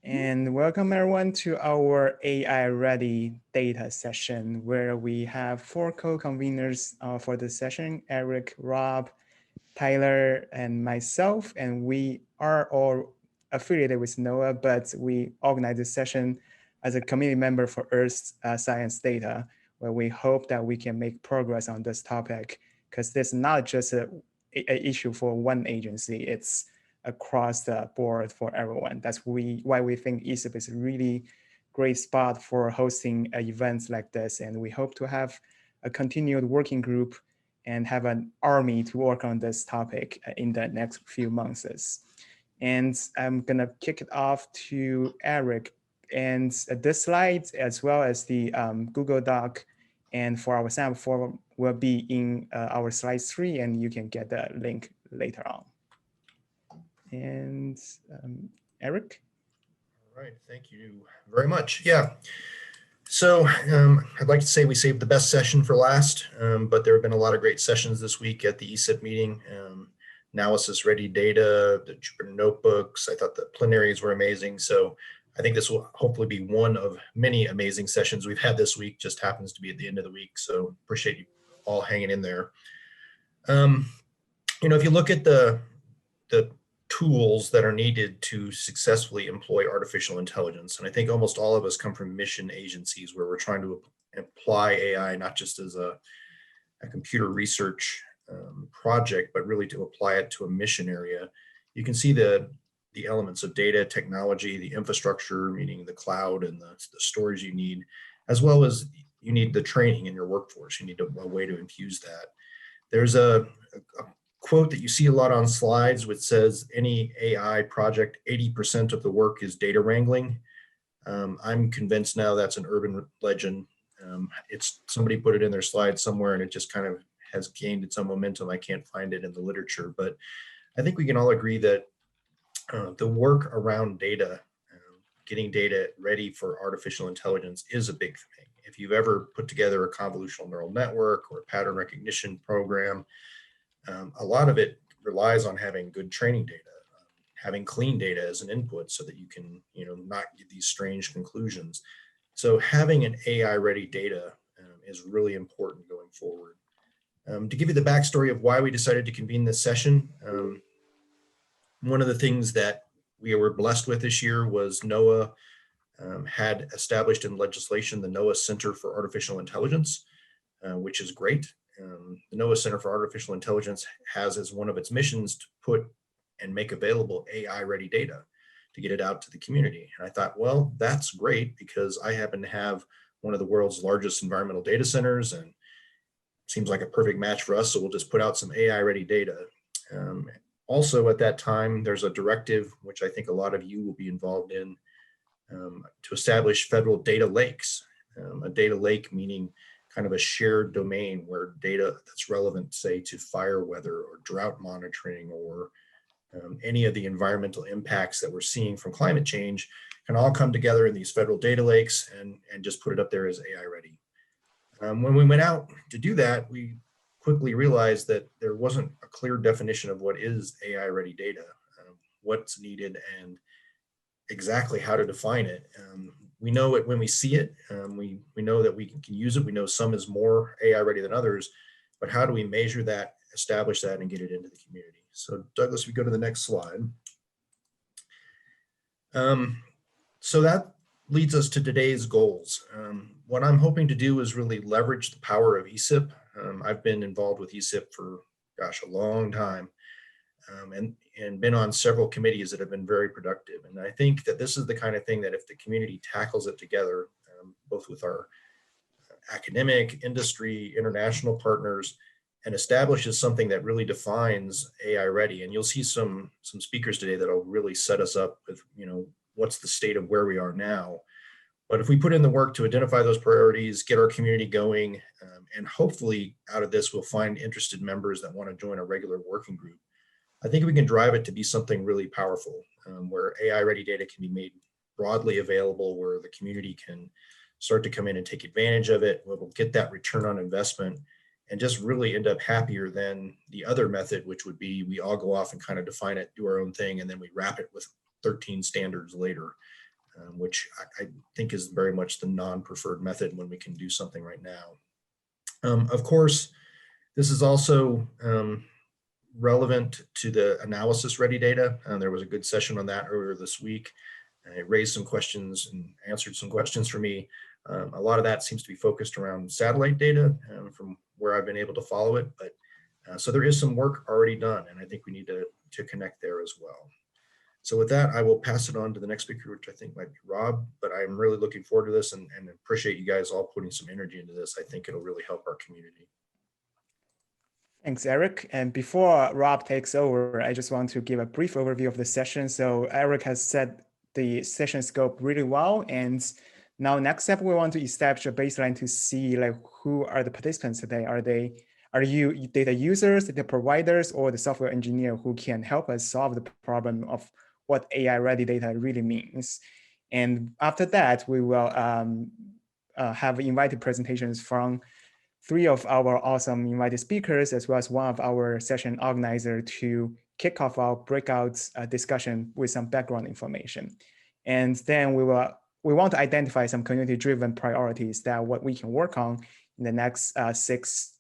And welcome everyone to our AI Ready data session, where we have four co-conveners for the session: Eric, Rob, Tyler, and myself. And we are all affiliated with NOAA, but we organize this session as a community member for Earth Science Data, where we hope that we can make progress on this topic, because this is not just an issue for one agency, it's across the board for everyone. That's why we think ESIP is a really great spot for hosting events like this. And we hope to have a continued working group and have an army to work on this topic in the next few months. And I'm gonna kick it off to Eric. And this slide, as well as the Google Doc, and for our sample form will be in our slide 3, and you can get the link later on. And Eric? All right, thank you very much. Yeah, so I'd like to say we saved the best session for last, but there have been a lot of great sessions this week at the ESIP meeting. Analysis ready data, the Jupyter notebooks. I thought the plenaries were amazing. So I think this will hopefully be one of many amazing sessions we've had this week, just happens to be at the end of the week. So appreciate you all hanging in there. If you look at the tools that are needed to successfully employ artificial intelligence, and I think almost all of us come from mission agencies where we're trying to apply AI not just as a computer research project, but really to apply it to a mission area. You can see the elements of data, technology, the infrastructure, meaning the cloud and the storage you need, as well as you need the training in your workforce. You need a way to infuse that. There's a quote that you see a lot on slides, which says any AI project, 80% of the work is data wrangling. I'm convinced now that's an urban legend. It's somebody put it in their slide somewhere and it just kind of has gained its own momentum. I can't find it in the literature, but I think we can all agree that the work around data, getting data ready for artificial intelligence is a big thing. If you've ever put together a convolutional neural network or a pattern recognition program, a lot of it relies on having good training data, having clean data as an input so that you can, not get these strange conclusions. So having an AI-ready data is really important going forward. To give you the backstory of why we decided to convene this session, one of the things that we were blessed with this year was NOAA had established in legislation the NOAA Center for Artificial Intelligence, which is great. The NOAA Center for Artificial Intelligence has as one of its missions to put and make available AI-ready data to get it out to the community. And I thought, well, that's great because I happen to have one of the world's largest environmental data centers and seems like a perfect match for us. So we'll just put out some AI-ready data. Also at that time, there's a directive, which I think a lot of you will be involved in, to establish federal data lakes. A data lake meaning kind of a shared domain where data that's relevant, say, to fire weather or drought monitoring or any of the environmental impacts that we're seeing from climate change can all come together in these federal data lakes and just put it up there as AI ready. When we went out to do that, we quickly realized that there wasn't a clear definition of what is AI ready data, what's needed and exactly how to define it. We know it when we see it. We know that we can use it. We know some is more AI ready than others, but how do we measure that, establish that, and get it into the community? So Douglas, we go to the next slide. So that leads us to today's goals. What I'm hoping to do is really leverage the power of ESIP. I've been involved with ESIP for, gosh, a long time. And been on several committees that have been very productive. And I think that this is the kind of thing that if the community tackles it together, both with our academic, industry, international partners, and establishes something that really defines AI ready. And you'll see some speakers today that'll really set us up with, what's the state of where we are now. But if we put in the work to identify those priorities, get our community going, and hopefully out of this, we'll find interested members that want to join a regular working group. I think we can drive it to be something really powerful, where AI-ready data can be made broadly available, where the community can start to come in and take advantage of it. We'll get that return on investment and just really end up happier than the other method, which would be we all go off and kind of define it, do our own thing, and then we wrap it with 13 standards later, which I think is very much the non-preferred method when we can do something right now. Of course, this is also relevant to the analysis ready data. There was a good session on that earlier this week. It raised some questions and answered some questions for me. A lot of that seems to be focused around satellite data from where I've been able to follow it. But so there is some work already done, and I think we need to connect there as well. So with that, I will pass it on to the next speaker, which I think might be Rob, but I'm really looking forward to this and appreciate you guys all putting some energy into this. I think it'll really help our community. Thanks, Eric. And before Rob takes over, I just want to give a brief overview of the session. So Eric has set the session scope really well. And now next step, we want to establish a baseline to see like who are the participants today. Are you data users, data providers, or the software engineer who can help us solve the problem of what AI-ready data really means? And after that, we will have invited presentations from 3 of our awesome invited speakers, as well as 1 of our session organizer to kick off our breakout discussion with some background information. And then we want to identify some community-driven priorities that what we can work on in the next 6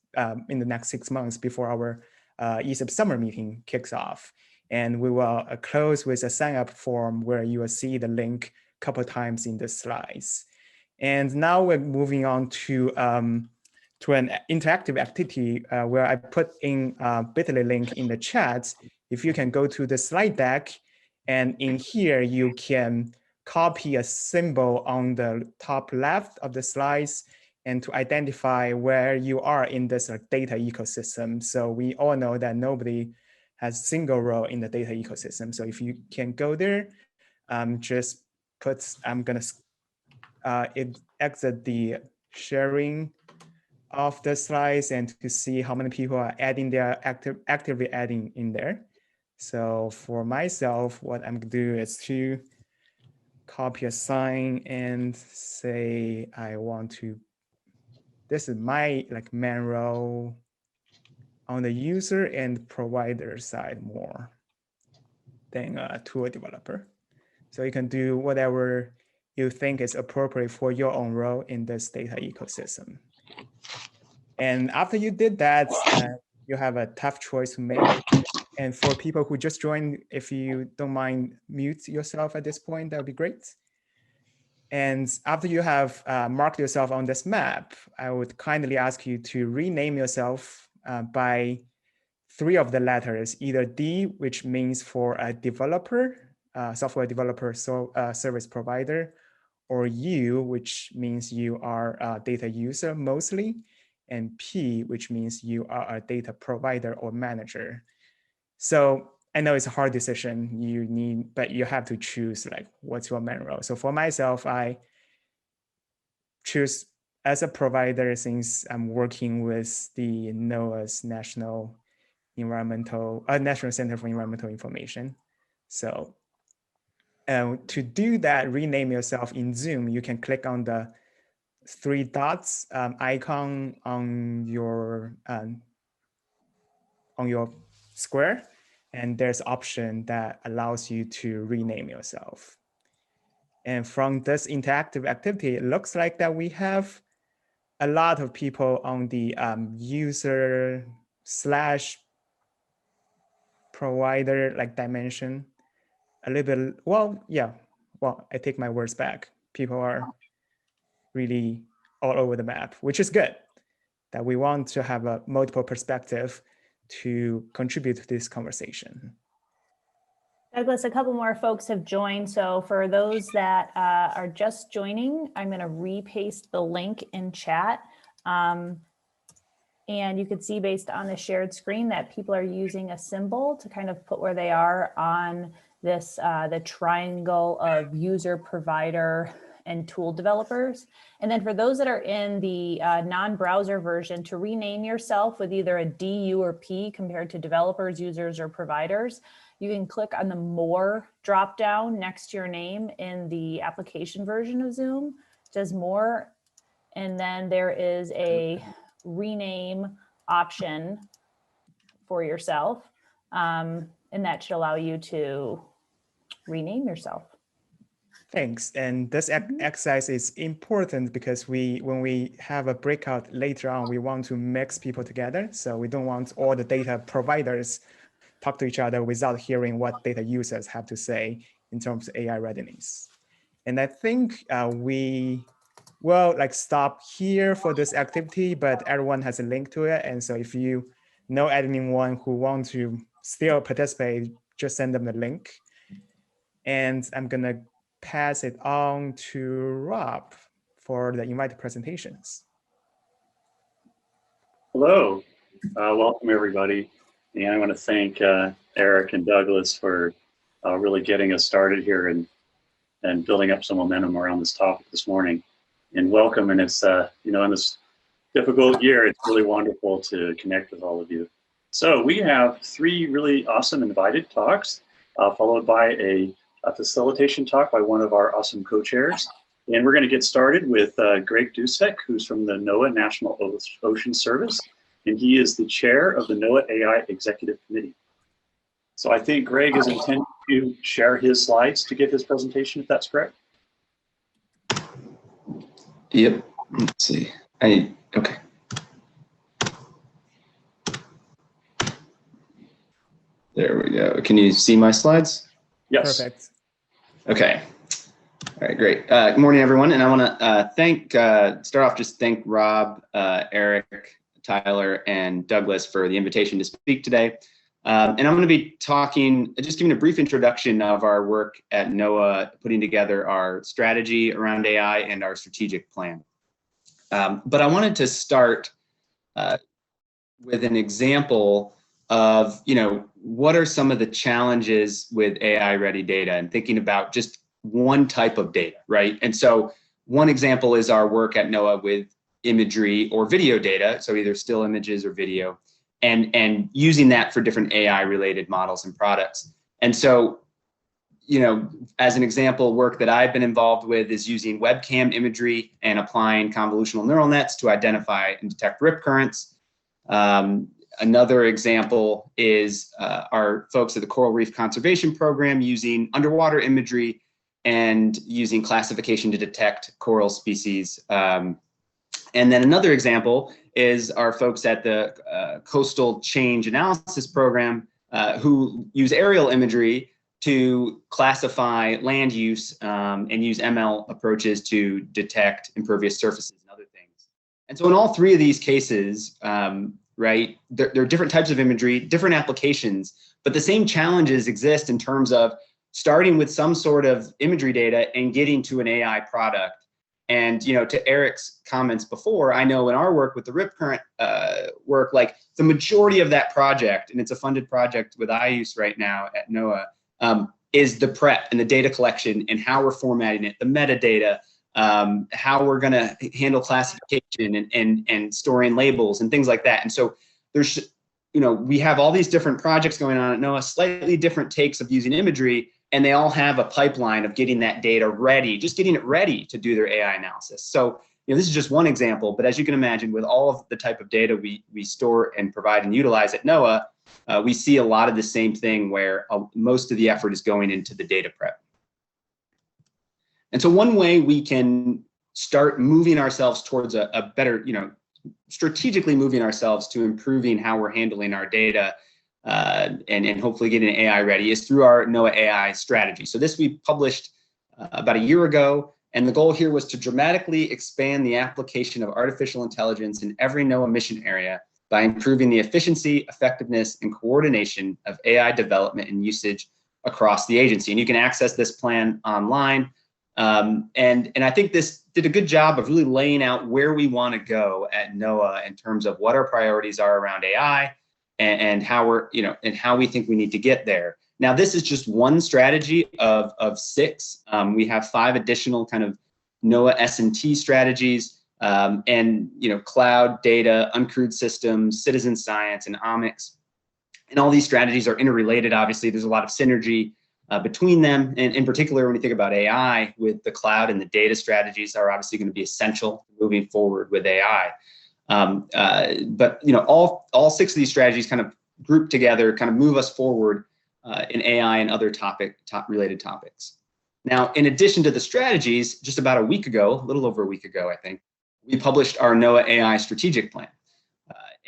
months before our ESIP summer meeting kicks off. And we will close with a sign-up form where you will see the link a couple of times in the slides. And now we're moving on to an interactive activity where I put in a bit.ly link in the chat. If you can go to the slide deck, and in here you can copy a symbol on the top left of the slides and to identify where you are in this data ecosystem. So we all know that nobody has single role in the data ecosystem. So if you can go there, just put, I'm gonna exit the sharing of the slides and to see how many people are adding their actively adding in there. So for myself, what I'm gonna do is to copy a sign and say I want to, this is my like main role on the user and provider side more than a tool developer. So you can do whatever you think is appropriate for your own role in this data ecosystem. And after you did that, you have a tough choice to make. And for people who just joined, if you don't mind, mute yourself at this point, that would be great. And after you have marked yourself on this map, I would kindly ask you to rename yourself by 3 of the letters, either D, which means for a developer, software developer, so service provider, or U, which means you are a data user mostly, and P, which means you are a data provider or manager. So I know it's a hard decision but you have to choose like what's your main role. So for myself, I choose as a provider since I'm working with the NOAA's National Center for Environmental Information. So to do that, rename yourself in Zoom, you can click on the 3 dots icon on your square, and there's an option that allows you to rename yourself. And from this interactive activity, it looks like that we have a lot of people on the user / provider like dimension. A little bit, well, yeah, well, I take my words back. People are really all over the map, which is good, that we want to have a multiple perspective to contribute to this conversation. Douglas, a couple more folks have joined. So for those that are just joining, I'm going to repaste the link in chat. And you can see based on the shared screen that people are using a symbol to kind of put where they are on this, the triangle of user, provider, and tool developers. And then for those that are in the non-browser version, to rename yourself with either a D, U, or P compared to developers, users, or providers, you can click on the More dropdown next to your name in the application version of Zoom. It does More, and then there is a rename option for yourself, and that should allow you to rename yourself. Thanks. And this exercise is important because when we have a breakout later on, we want to mix people together. So we don't want all the data providers talk to each other without hearing what data users have to say in terms of AI readiness. And I think we will stop here for this activity, but everyone has a link to it. And so if you know anyone who wants to still participate, just send them the link. And I'm gonna pass it on to Rob for the invited presentations. Hello, welcome everybody. And I want to thank Eric and Douglas for really getting us started here and building up some momentum around this topic this morning. And welcome, and it's, in this difficult year, it's really wonderful to connect with all of you. So we have 3 really awesome invited talks, followed by a facilitation talk by one of our awesome co-chairs. And we're going to get started with Greg Dusek, who's from the NOAA National Ocean Service, and he is the chair of the NOAA AI Executive Committee. So I think Greg is intending to share his slides to give his presentation, if that's correct. Yep. Let's see. Okay. There we go. Can you see my slides? Yes. Perfect. Okay. All right, great. Good morning, everyone. And I want to thank Rob, Eric, Tyler, and Douglas for the invitation to speak today. And I'm going to be just giving a brief introduction of our work at NOAA, putting together our strategy around AI and our strategic plan. But I wanted to start with an example of, what are some of the challenges with AI-ready data, and thinking about just one type of data, right? And so one example is our work at NOAA with imagery or video data, so either still images or video, and using that for different AI-related models and products. And so, as an example, work that I've been involved with is using webcam imagery and applying convolutional neural nets to identify and detect rip currents. Another example is our folks at the Coral Reef Conservation Program using underwater imagery and using classification to detect coral species. And then another example is our folks at the Coastal Change Analysis Program who use aerial imagery to classify land use and use ML approaches to detect impervious surfaces and other things. And so in all 3 of these cases, right, there are different types of imagery, different applications, but the same challenges exist in terms of starting with some sort of imagery data and getting to an AI product. And, to Eric's comments before, I know in our work with the rip current work, the majority of that project, and it's a funded project with IUSE right now at NOAA, is the prep and the data collection and how we're formatting it, the metadata, how we're going to handle classification and storing labels and things like that. And so there's, we have all these different projects going on at NOAA, slightly different takes of using imagery, and they all have a pipeline of getting that data ready, just getting it ready to do their AI analysis. So, this is just one example, but as you can imagine, with all of the type of data we store and provide and utilize at NOAA, we see a lot of the same thing where most of the effort is going into the data prep. And so one way we can start moving ourselves towards a better, strategically moving ourselves to improving how we're handling our data and hopefully getting AI ready is through our NOAA AI strategy. So this we published about a year ago, and the goal here was to dramatically expand the application of artificial intelligence in every NOAA mission area by improving the efficiency, effectiveness, and coordination of AI development and usage across the agency. And you can access this plan online. And I think this did a good job of really laying out where we want to go at NOAA in terms of what our priorities are around AI and how we're, and how we think we need to get there. Now, this is just one strategy of 6. We have 5 additional kind of NOAA S&T strategies, and cloud, data, uncrewed systems, citizen science, and omics. And all these strategies are interrelated. Obviously, there's a lot of synergy between them, and in particular, when you think about AI, with the cloud and the data strategies are obviously going to be essential moving forward with AI. But all 6 of these strategies kind of group together, kind of move us forward in AI and other related topics. Now, in addition to the strategies, just about a week ago, a little over a week ago, I think, we published our NOAA AI strategic plan.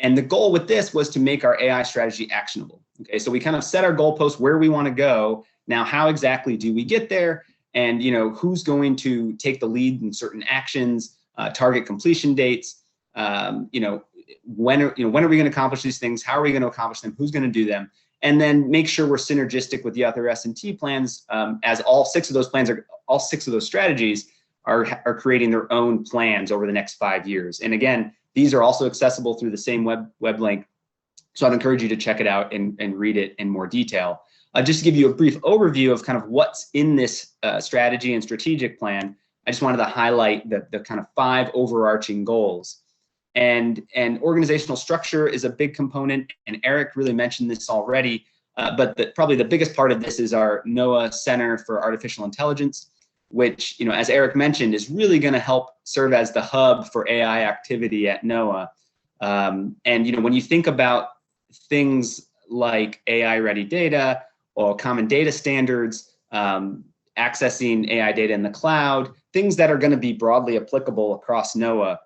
And the goal with this was to make our AI strategy actionable. Okay, so we kind of set our goalposts where we want to go. Now, how exactly do we get there? And who's going to take the lead in certain actions, target completion dates? When are we going to accomplish these things? How are we going to accomplish them? Who's going to do them? And then make sure we're synergistic with the other S&T plans, as all six of those strategies are creating their own plans over the next 5 years. And again, these are also accessible through the same web link. So I'd encourage you to check it out and read it in more detail. Just to give you a brief overview of kind of what's in this strategy and strategic plan, I just wanted to highlight the kind of 5 overarching goals. And organizational structure is a big component, and Eric really mentioned this already, but probably the biggest part of this is our NOAA Center for Artificial Intelligence, which, as Eric mentioned, is really going to help serve as the hub for AI activity at NOAA. And when you think about things like AI-ready data or common data standards, accessing AI data in the cloud, things that are going to be broadly applicable across NOAA,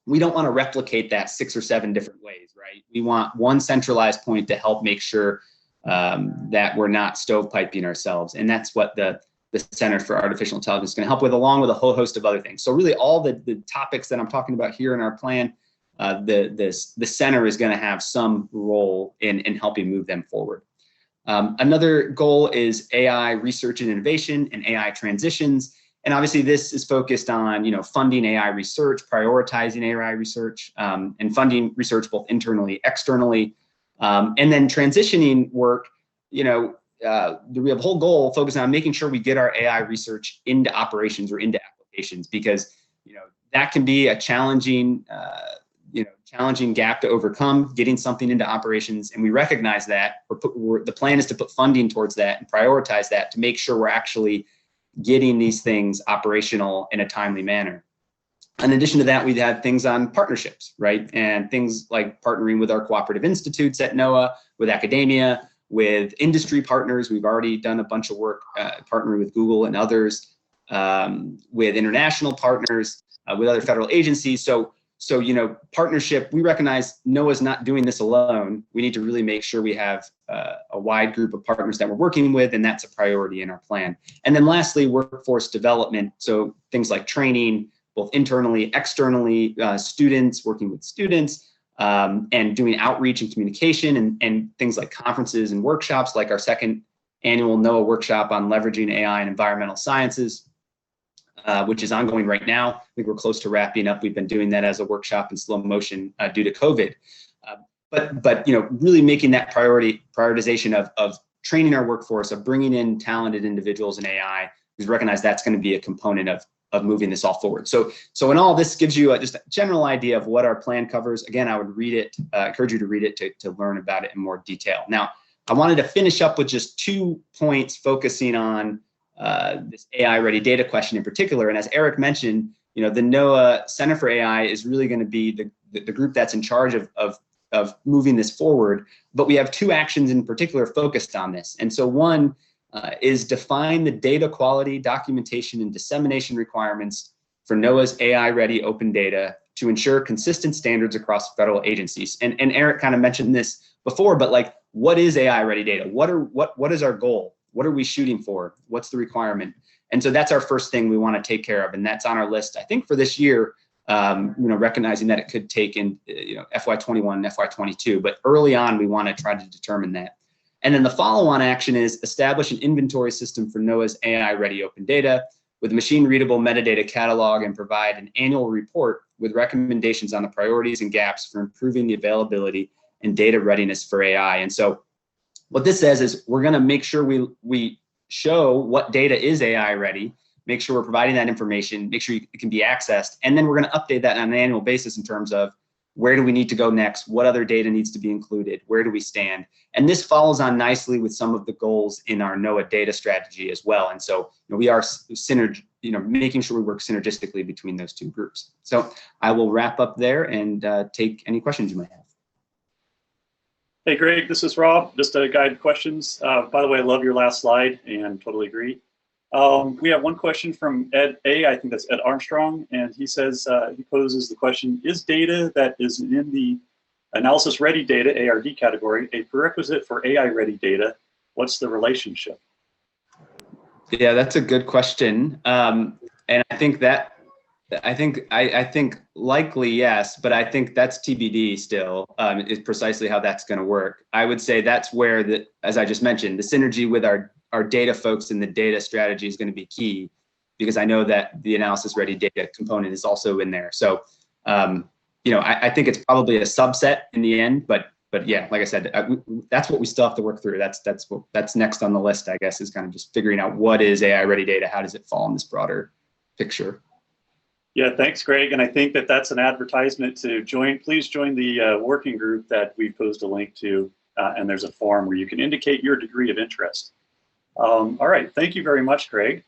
we don't want to replicate that 6 or 7 different ways, right? We want one centralized point to help make sure that we're not stovepiping ourselves. And that's what the Center for Artificial Intelligence is going to help with, along with a whole host of other things. So really all the topics that I'm talking about here in our plan, the center is going to have some role in helping move them forward. Another goal is AI research and innovation and AI transitions. And obviously this is focused on, funding AI research, prioritizing AI research, and funding research both internally, externally, and then transitioning work, we have a whole goal focused on making sure we get our AI research into operations or into applications, because, that can be a challenging gap to overcome, getting something into operations. And we recognize that. The plan is to put funding towards that and prioritize that to make sure we're actually getting these things operational in a timely manner. In addition to that, we have things on partnerships, right? And things like partnering with our cooperative institutes at NOAA, with academia, with industry partners. We've already done a bunch of work partnering with Google and others, with international partners, with other federal agencies. So partnership, we recognize NOAA's not doing this alone. We need to really make sure we have a wide group of partners that we're working with, and that's a priority in our plan. And then lastly, workforce development. So things like training, both internally, externally, students, working with students, and doing outreach and communication, and things like conferences and workshops, like our 2nd annual NOAA workshop on leveraging AI and environmental sciences, which is ongoing right now. I think we're close to wrapping up. We've been doing that as a workshop in slow motion due to COVID. But really making that prioritization of training our workforce, of bringing in talented individuals in AI, because we recognize that's going to be a component of moving this all forward. So in all, this gives you just a general idea of what our plan covers. Again, I would read it, encourage you to read it to learn about it in more detail. Now, I wanted to finish up with just 2 points focusing on this AI-ready data question in particular. And as Eric mentioned, the NOAA Center for AI is really going to be the group that's in charge of moving this forward. But we have 2 actions in particular focused on this. And so one is define the data quality, documentation, and dissemination requirements for NOAA's AI-ready open data to ensure consistent standards across federal agencies. And Eric kind of mentioned this before, but what is AI-ready data? What is our goal? What are we shooting for? What's the requirement? And so that's our first thing we want to take care of, and that's on our list, I think, for this year. Recognizing that it could take in FY21 and FY22, but early on we want to try to determine that. And then the follow-on action is establish an inventory system for NOAA's AI-ready open data with machine-readable metadata catalog, and provide an annual report with recommendations on the priorities and gaps for improving the availability and data readiness for AI. And so what this says is we're going to make sure we show what data is AI ready, make sure we're providing that information, make sure it can be accessed, and then we're going to update that on an annual basis in terms of where do we need to go next, what other data needs to be included, where do we stand. And this follows on nicely with some of the goals in our NOAA data strategy as well. And so we are making sure we work synergistically between those 2 groups. So I will wrap up there and take any questions you might have. Hey, Greg, this is Rob. Just to guide questions. By the way, I love your last slide and totally agree. We have one question from Ed A. I think that's Ed Armstrong. And he says, he poses the question, is data that is in the analysis ready data, ARD category, a prerequisite for AI ready data? What's the relationship? Yeah, that's a good question. And I think likely yes, but I think that's TBD still, is precisely how that's going to work. I would say that's where, as I just mentioned, the synergy with our data folks and the data strategy is going to be key, because I know that the analysis ready data component is also in there. So, I think it's probably a subset in the end, but yeah, like I said, that's what we still have to work through. That's next on the list, I guess, is kind of just figuring out what is AI ready data, how does it fall in this broader picture. Yeah, thanks, Greg. And I think that that's an advertisement to join. Please join the working group that we've posted a link to, and there's a form where you can indicate your degree of interest. All right, thank you very much, Greg.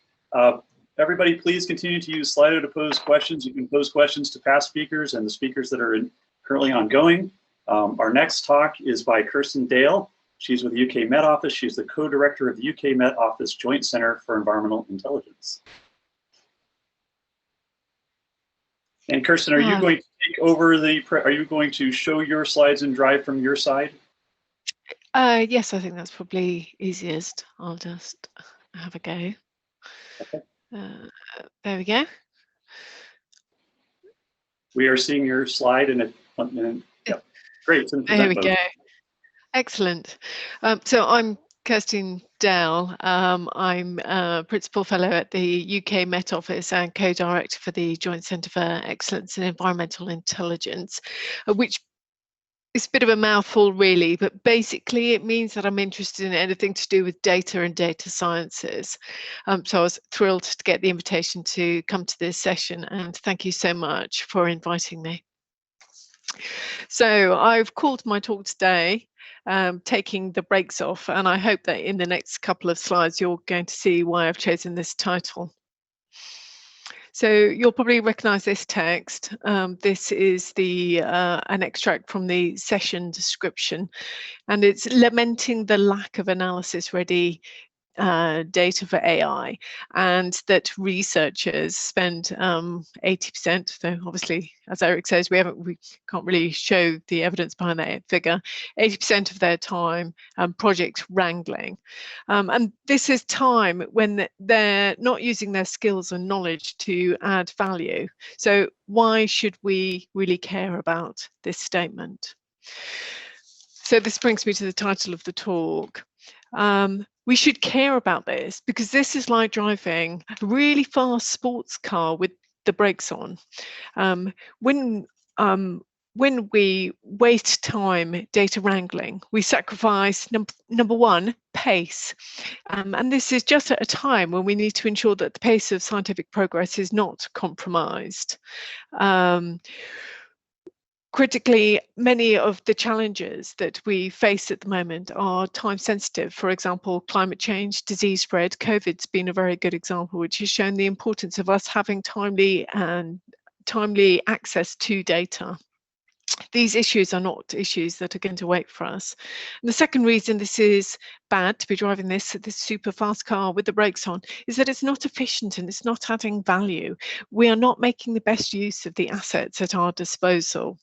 Everybody, please continue to use Slido to pose questions. You can pose questions to past speakers and the speakers that are currently ongoing. Our next talk is by Kirsten Dale. She's with the UK Met Office. She's the co-director of the UK Met Office Joint Centre for Environmental Intelligence. And Kirsten, are you going to take over are you going to show your slides and drive from your side? Yes, I think that's probably easiest. I'll just have a go. Okay. There we go. We are seeing your slide and yeah, great. There we go. Excellent. So I'm Kirsten Dale. I'm a Principal Fellow at the UK Met Office and Co-Director for the Joint Centre for Excellence in Environmental Intelligence, which is a bit of a mouthful really, but basically it means that I'm interested in anything to do with data and data sciences. So I was thrilled to get the invitation to come to this session, and thank you so much for inviting me. So I've called my talk today taking the brakes off, and I hope that in the next couple of slides you're going to see why I've chosen this title. So you'll probably recognize this text. This is an extract from the session description, and it's lamenting the lack of analysis ready data for AI, and that researchers spend 80%, though obviously, as Eric says, we can't really show the evidence behind that figure, 80% of their time project wrangling. And this is time when they're not using their skills and knowledge to add value. So why should we really care about this statement? So this brings me to the title of the talk. We should care about this because this is like driving a really fast sports car with the brakes on. When we waste time data wrangling, we sacrifice number one, pace. And this is just at a time when we need to ensure that the pace of scientific progress is not compromised. Critically, many of the challenges that we face at the moment are time sensitive. For example, climate change, disease spread. COVID's been a very good example, which has shown the importance of us having timely access to data. These issues are not issues that are going to wait for us. And the second reason this is bad to be driving this super fast car with the brakes on is that it's not efficient and it's not adding value. We are not making the best use of the assets at our disposal.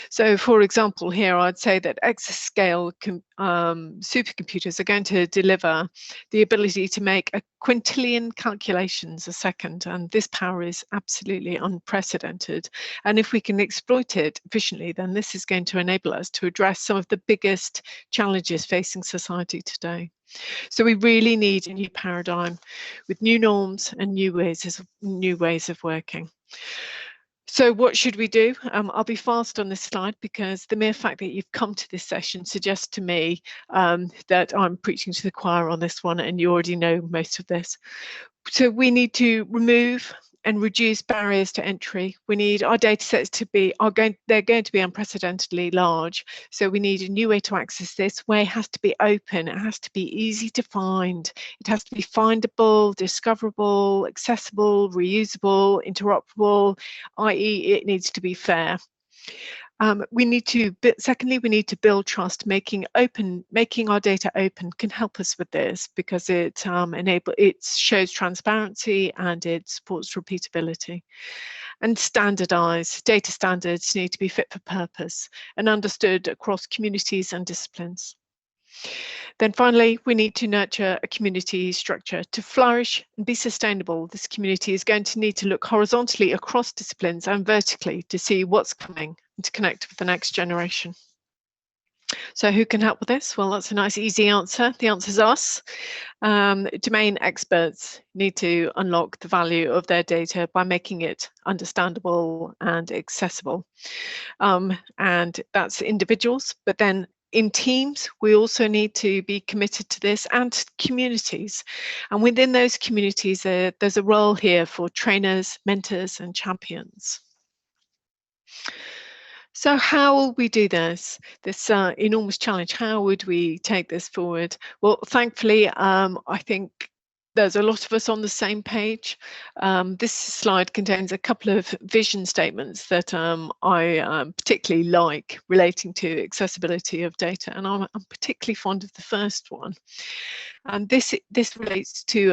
So for example, here I'd say that exascale supercomputers are going to deliver the ability to make a quintillion calculations a second, and this power is absolutely unprecedented. And if we can exploit it efficiently, then this is going to enable us to address some of the biggest challenges facing society today. So we really need a new paradigm with new norms and new ways of working. So what should we do? I'll be fast on this slide because the mere fact that you've come to this session suggests to me that I'm preaching to the choir on this one, and you already know most of this. So we need to remove and reduce barriers to entry. We need our data sets to be, they're going to be unprecedentedly large. So we need a new way to access this. Way has to be open. It has to be easy to find. It has to be findable, discoverable, accessible, reusable, interoperable, i.e. it needs to be fair. We need to, secondly, we need to build trust. Making our data open can help us with this, because it shows transparency and it supports repeatability. And standardize. Data standards need to be fit for purpose and understood across communities and disciplines. Then finally, we need to nurture a community structure. To flourish and be sustainable, this community is going to need to look horizontally across disciplines and vertically to see what's coming and to connect with the next generation. So who can help with this? Well, that's a nice, easy answer. The answer is us. Domain experts need to unlock the value of their data by making it understandable and accessible. And that's individuals, but then in teams, we also need to be committed to this, and communities. And within those communities, there's a role here for trainers, mentors, and champions. So how will we do this enormous challenge? How would we take this forward? Well, thankfully, I think there's a lot of us on the same page. This slide contains a couple of vision statements that I particularly like relating to accessibility of data, and I'm particularly fond of the first one. And this relates to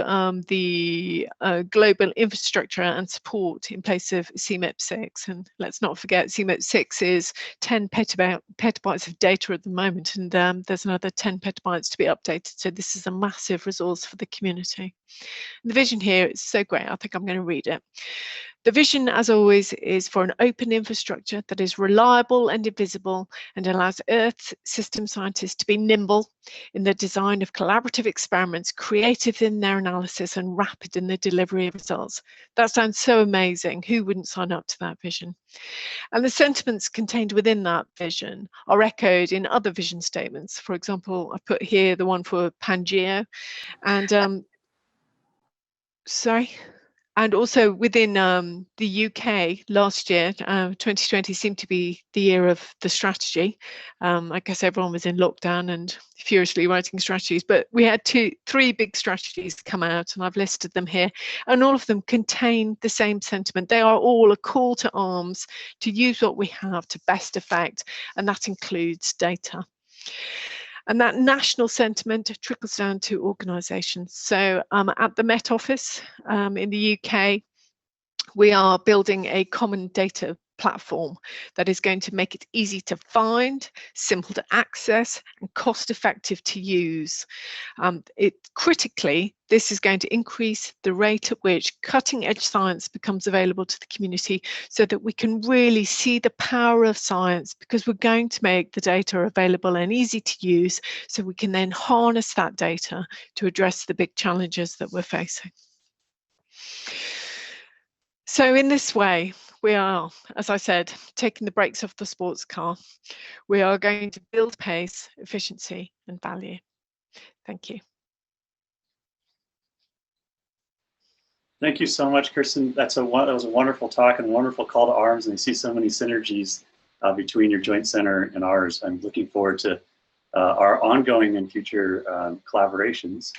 the global infrastructure and support in place of CMIP6. And let's not forget, CMIP6 is 10 petabytes of data at the moment, and there's another 10 petabytes to be updated. So this is a massive resource for the community. The vision here is so great, I think I'm going to read it. The vision, as always, is for an open infrastructure that is reliable and invisible and allows Earth system scientists to be nimble in the design of collaborative experiments, creative in their analysis, and rapid in the delivery of results. That sounds so amazing. Who wouldn't sign up to that vision? And the sentiments contained within that vision are echoed in other vision statements. For example, I put here the one for Pangeo, and and also within the UK last year, 2020 seemed to be the year of the strategy. I guess everyone was in lockdown and furiously writing strategies, but we had three big strategies come out, and I've listed them here, and all of them contain the same sentiment. They are all a call to arms to use what we have to best effect, and that includes data. And that national sentiment trickles down to organisations. So at the Met Office in the UK, we are building a common data platform that is going to make it easy to find, simple to access, and cost-effective to use. Critically, this is going to increase the rate at which cutting-edge science becomes available to the community, so that we can really see the power of science, because we're going to make the data available and easy to use, so we can then harness that data to address the big challenges that we're facing. So in this way, we are, as I said, taking the brakes off the sports car. We are going to build pace, efficiency, and value. Thank you. Thank you so much, Kirsten. That was a wonderful talk and a wonderful call to arms, and I see so many synergies between your joint center and ours. I'm looking forward to our ongoing and future collaborations.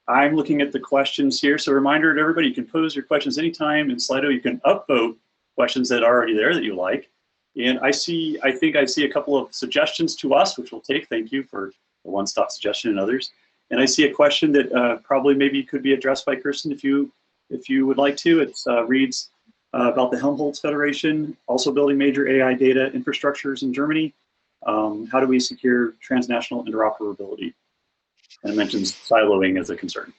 I'm looking at the questions here. So a reminder to everybody, you can pose your questions anytime in Slido. You can upvote questions that are already there that you like. And I think I see a couple of suggestions to us, which we'll take. Thank you for the one-stop suggestion and others. And I see a question that probably maybe could be addressed by Kirsten if you would like to. It reads about the Helmholtz Federation, also building major AI data infrastructures in Germany. How do we secure transnational interoperability? And it mentions siloing as a concern.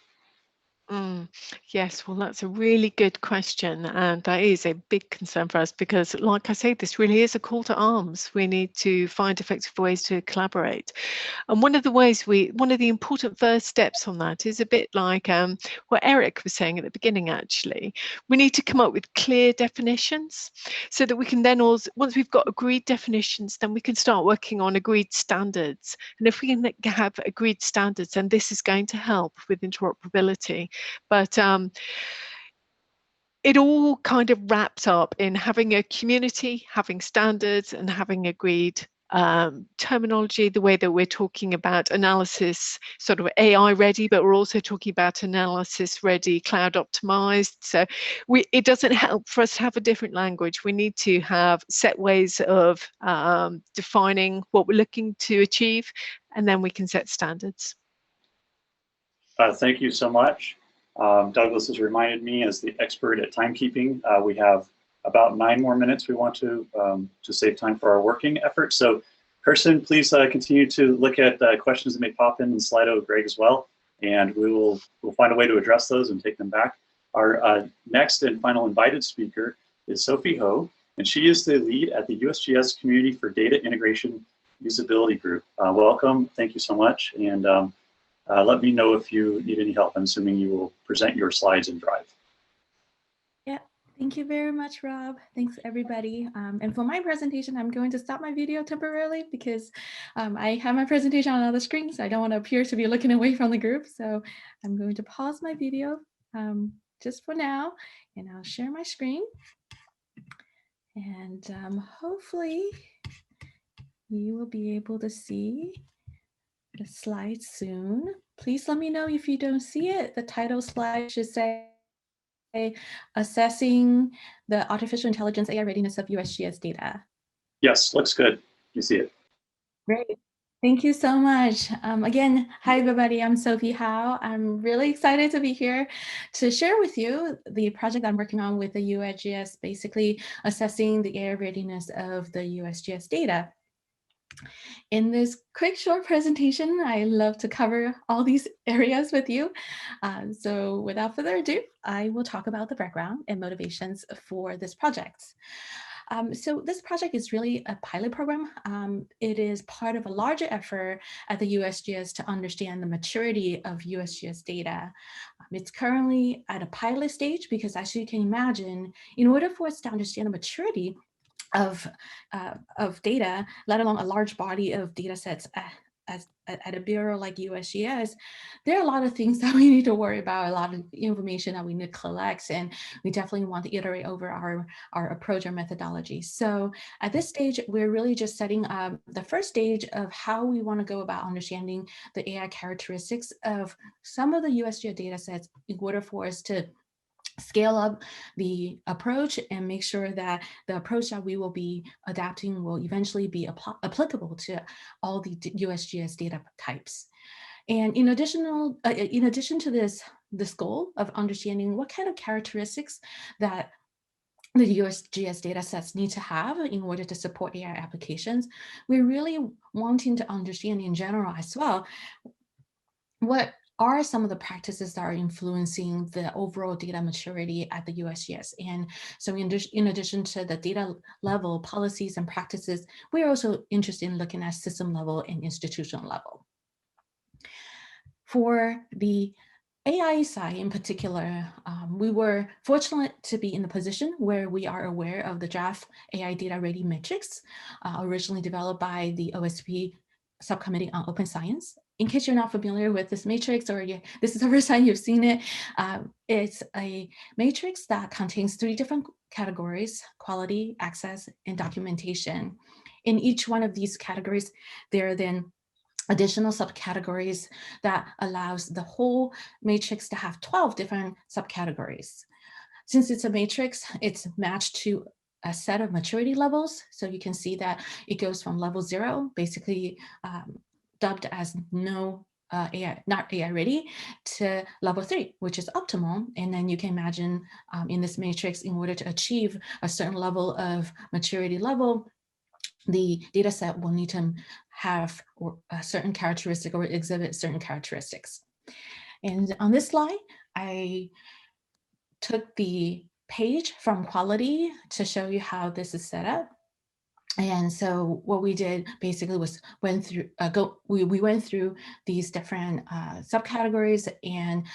Yes, well, that's a really good question, and that is a big concern for us, because, like I say, this really is a call to arms. We need to find effective ways to collaborate, and one of the important first steps on that is a bit like what Eric was saying at the beginning. Actually, we need to come up with clear definitions, so that we can then also, once we've got agreed definitions, then we can start working on agreed standards. And if we can have agreed standards, then this is going to help with interoperability. But it all kind of wraps up in having a community, having standards, and having agreed terminology, the way that we're talking about analysis, sort of AI ready, but we're also talking about analysis ready, cloud optimized. So it doesn't help for us to have a different language. We need to have set ways of defining what we're looking to achieve, and then we can set standards. Thank you so much. Douglas has reminded me, as the expert at timekeeping, we have about 9 more minutes we want to save time for our working effort. So Kirsten, please continue to look at questions that may pop in Slido, Greg as well, and we'll find a way to address those and take them back. Our next and final invited speaker is Sophie Ho, and she is the lead at the USGS Community for Data Integration Usability Group. Welcome, thank you so much, and let me know if you need any help. I'm assuming you will present your slides in Drive. Thank you very much, Rob. Thanks, everybody. And for my presentation, I'm going to stop my video temporarily because I have my presentation on another screen, so I don't want to appear to be looking away from the group. So I'm going to pause my video just for now, and I'll share my screen. And hopefully you will be able to see the slides soon. Please let me know if you don't see it. The title slide should say Assessing the Artificial Intelligence AI Readiness of USGS Data. Yes, looks good. You see it. Great. Thank you so much. Again, hi, everybody. I'm Sophie Howe. I'm really excited to be here to share with you the project I'm working on with the USGS, basically assessing the AI readiness of the USGS data. In this quick, short presentation, I love to cover all these areas with you. So without further ado, I will talk about the background and motivations for this project. So this project is really a pilot program. It is part of a larger effort at the USGS to understand the maturity of USGS data. It's currently at a pilot stage because, as you can imagine, in order for us to understand the maturity of data, let alone a large body of data sets at a bureau like USGS, there are a lot of things that we need to worry about, a lot of information that we need to collect, and we definitely want to iterate over our approach or methodology. So at this stage, we're really just setting up the first stage of how we want to go about understanding the AI characteristics of some of the USGS data sets in order for us to scale up the approach and make sure that the approach that we will be adapting will eventually be applicable to all the USGS data types. And in addition to this goal of understanding what kind of characteristics that the USGS data sets need to have in order to support AI applications, we're really wanting to understand in general as well what are some of the practices that are influencing the overall data maturity at the USGS. And so in addition to the data level policies and practices, we're also interested in looking at system level and institutional level. For the AI side in particular, we were fortunate to be in the position where we are aware of the draft AI data ready matrix, originally developed by the OSP Subcommittee on Open Science. In case you're not familiar with this matrix, or this is the first time you've seen it, it's a matrix that contains 3 different categories: quality, access, and documentation. In each one of these categories, there are then additional subcategories that allows the whole matrix to have 12 different subcategories. Since it's a matrix, it's matched to a set of maturity levels. So you can see that it goes from level 0, basically dubbed as not AI ready, to level 3, which is optimal. And then you can imagine in this matrix, in order to achieve a certain level of maturity level, the data set will need to have a certain characteristic or exhibit certain characteristics. And on this slide, I took the page from quality to show you how this is set up. And so what we did basically was we went through these different subcategories and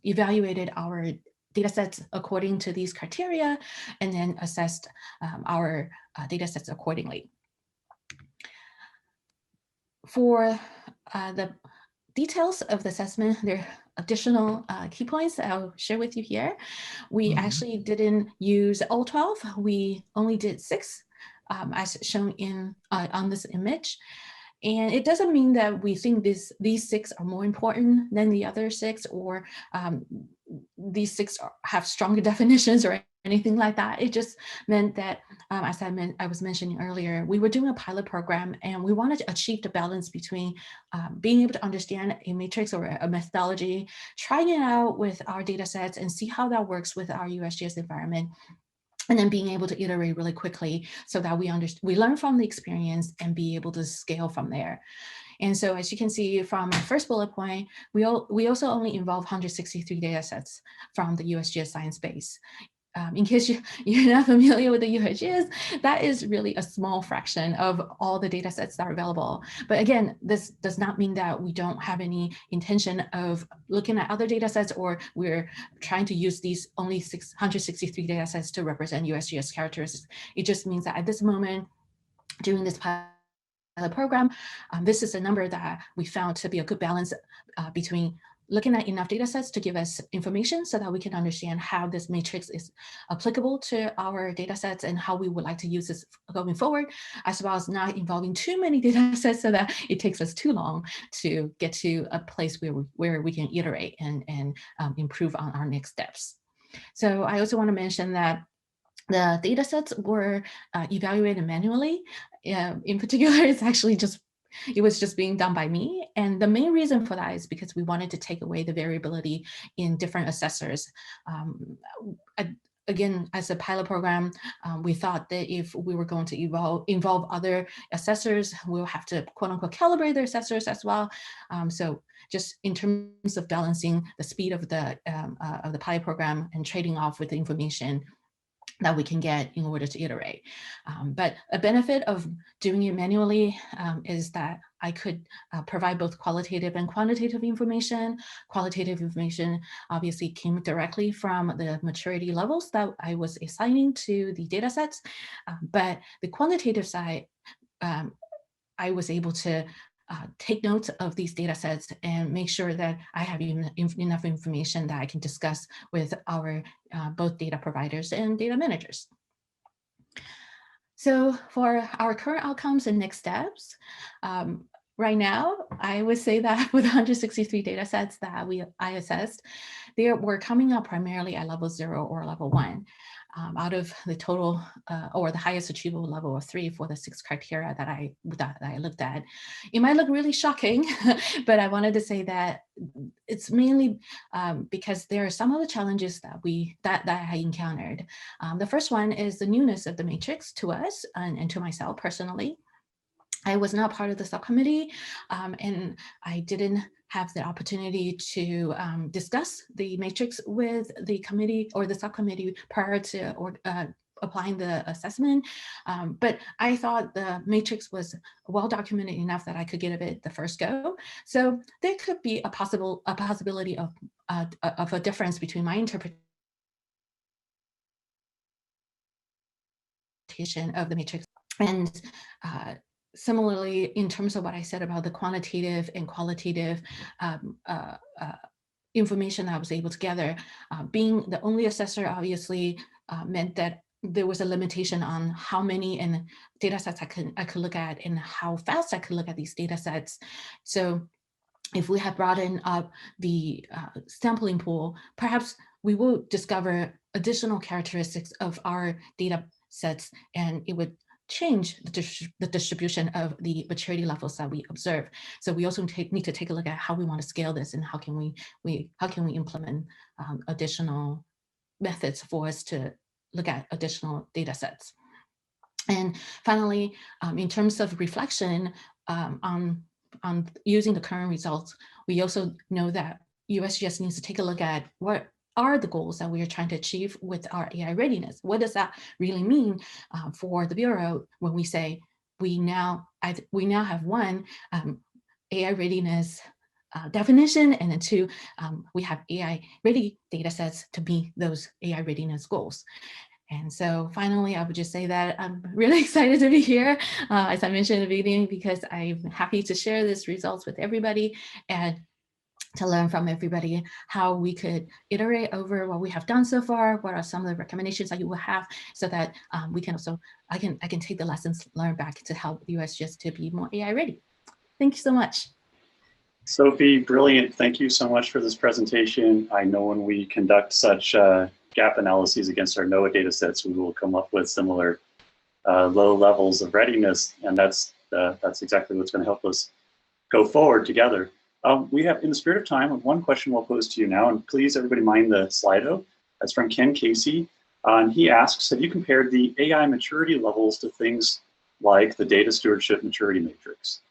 evaluated our data sets according to these criteria, and then assessed our data sets accordingly. For the details of the assessment, there are additional key points that I'll share with you here. We actually didn't use all 12. We only did 6 as shown in on this image. And it doesn't mean that we think these 6 are more important than the other 6, or these 6 have stronger definitions or anything like that. It just meant that, as I was mentioning earlier, we were doing a pilot program and we wanted to achieve the balance between being able to understand a matrix or a methodology, trying it out with our data sets and see how that works with our USGS environment, and then being able to iterate really quickly so that we learn from the experience and be able to scale from there. And so as you can see from my first bullet point, we also only involve 163 data sets from the USGS Science Base. In case you're not familiar with the USGS, that is really a small fraction of all the data sets that are available. But again, this does not mean that we don't have any intention of looking at other data sets, or we're trying to use these only 663 data sets to represent USGS characteristics. It just means that at this moment, during this pilot program, this is a number that we found to be a good balance between looking at enough data sets to give us information so that we can understand how this matrix is applicable to our data sets and how we would like to use this going forward, as well as not involving too many data sets so that it takes us too long to get to a place where we can iterate and improve on our next steps. So I also want to mention that the data sets were evaluated manually. In particular, it was just being done by me. And the main reason for that is because we wanted to take away the variability in different assessors. Again, as a pilot program, we thought that if we were going to involve other assessors, we'll have to quote unquote calibrate their assessors as well. So just in terms of balancing the speed of the pilot program and trading off with the information that we can get in order to iterate. But a benefit of doing it manually is that I could provide both qualitative and quantitative information. Qualitative information obviously came directly from the maturity levels that I was assigning to the data sets. But the quantitative side, I was able to take notes of these data sets and make sure that I have enough information that I can discuss with our both data providers and data managers. So for our current outcomes and next steps, right now, I would say that with 163 data sets that I assessed, they were coming up primarily at level 0 or level 1. Out of the total or the highest achievable level of 3 for the 6 criteria that I looked at. It might look really shocking, but I wanted to say that it's mainly because there are some of the challenges that I encountered. The first one is the newness of the matrix to us and to myself personally. I was not part of the subcommittee, and I didn't have the opportunity to discuss the matrix with the committee or the subcommittee prior to applying the assessment. But I thought the matrix was well documented enough that I could get it the first go. So there could be a possibility of a difference between my interpretation of the matrix and similarly, in terms of what I said about the quantitative and qualitative information I was able to gather, being the only assessor obviously meant that there was a limitation on how many data sets I could look at and how fast I could look at these data sets. So if we had broadened up the sampling pool, perhaps we will discover additional characteristics of our data sets, and it would change the distribution of the maturity levels that we observe. So we also need to take a look at how we want to scale this and how can we implement additional methods for us to look at additional data sets. And finally, in terms of reflection on using the current results, we also know that USGS needs to take a look at what are the goals that we are trying to achieve with our AI readiness. What does that really mean for the Bureau when we say we now have one, AI readiness definition, and then 2, we have AI ready data sets to meet those AI readiness goals. And so finally, I would just say that I'm really excited to be here, as I mentioned in the beginning, because I'm happy to share these results with everybody. And to learn from everybody how we could iterate over what we have done so far, what are some of the recommendations that you will have, so that we can also, I can take the lessons learned back to help USGS to be more AI ready. Thank you so much. Sophie, brilliant. Thank you so much for this presentation. I know when we conduct such gap analyses against our NOAA data sets, we will come up with similar low levels of readiness, and that's exactly what's going to help us go forward together. We have, in the spirit of time, one question we'll pose to you now, and please everybody mind the Slido. That's from Ken Casey, and he asks, have you compared the AI maturity levels to things like the data stewardship maturity matrix?